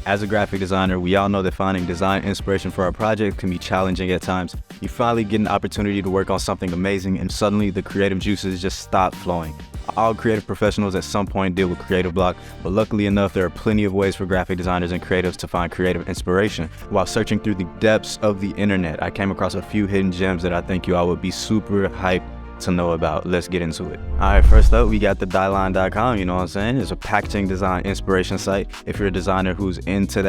As a graphic designer, we all know that finding design inspiration for our project can be challenging at times. You finally get an opportunity to work on something amazing and suddenly the creative juices just stop flowing. All creative professionals at some point deal with creative block, but luckily enough, there are plenty of ways for graphic designers and creatives to find creative inspiration. While searching through the depths of the internet, I came across a few hidden gems that I think you all would be super hyped to know about. Let's get into it. Alright, first up, we got the Dieline.com, you know what I'm saying? It's a packaging design inspiration site. If you're a designer who's into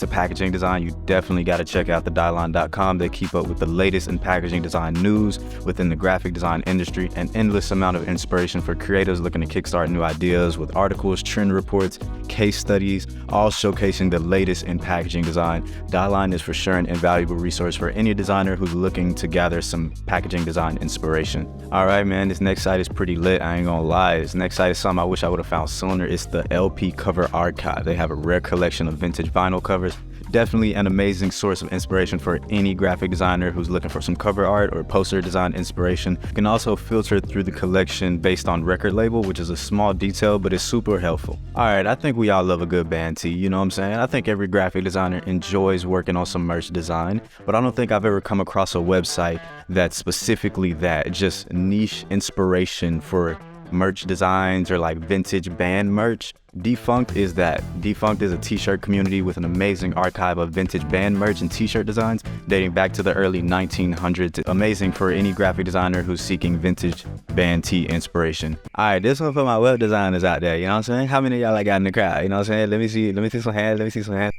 packaging design, you definitely got to check out the Dieline.com. They keep up with the latest in packaging design news within the graphic design industry, an endless amount of inspiration for creatives looking to kickstart new ideas with articles, trend reports, case studies, all showcasing the latest in packaging design. Dieline is for sure an invaluable resource for any designer who's looking to gather some packaging design inspiration. Alright man, this next site is pretty lit, I ain't gonna lie. This next site is something I wish I would have found sooner. It's the LP Cover Archive. They have a rare collection of vintage vinyl covers. Definitely an amazing source of inspiration for any graphic designer who's looking for some cover art or poster design inspiration. You can also filter through the collection based on record label, which is a small detail, but it's super helpful. Alright, I think we all love a good band tee, you know what I'm saying? I think every graphic designer enjoys working on some merch design, but I don't think I've ever come across a website that's specifically that, just niche inspiration for merch designs or like vintage band merch. Defunct is that. Defunct is a t-shirt community with an amazing archive of vintage band merch and t-shirt designs dating back to the early 1900s. Amazing for any graphic designer who's seeking vintage band tee inspiration. Alright, this one for my web designers out there, you know what I'm saying? How many of y'all I got in the crowd? You know what I'm saying? Let me see some hands.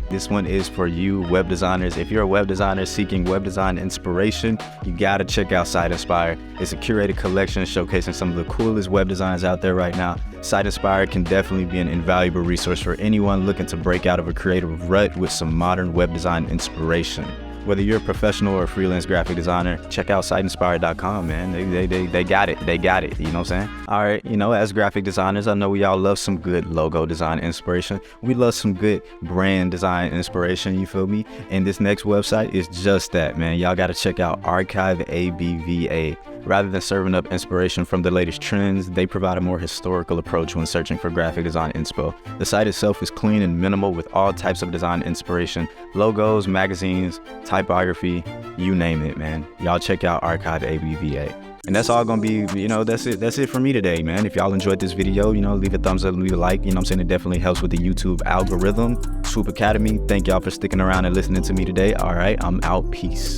This one is for you web designers. If you're a web designer seeking web design inspiration, you gotta check out Site Inspire. It's a curated collection showcasing some of the coolest web designs out there right now. Site Inspire can definitely be an invaluable resource for anyone looking to break out of a creative rut with some modern web design inspiration. Whether you're a professional or a freelance graphic designer, check out siteinspire.com, man. They got it, you know what I'm saying? All right, you know, as graphic designers, I know we all love some good logo design inspiration. We love some good brand design inspiration, you feel me? And this next website is just that, man. Y'all got to check out Archive ABVA. Rather than serving up inspiration from the latest trends, they provide a more historical approach when searching for graphic design inspo. The site itself is clean and minimal with all types of design inspiration, logos, magazines, typography, you name it, man. Y'all check out Archive ABVA. And that's all gonna be, you know, that's it for me today, man. If y'all enjoyed this video, you know, leave a thumbs up, leave a like, you know what I'm saying? It definitely helps with the YouTube algorithm. Swoop Academy, thank y'all for sticking around and listening to me today. All right, I'm out, peace.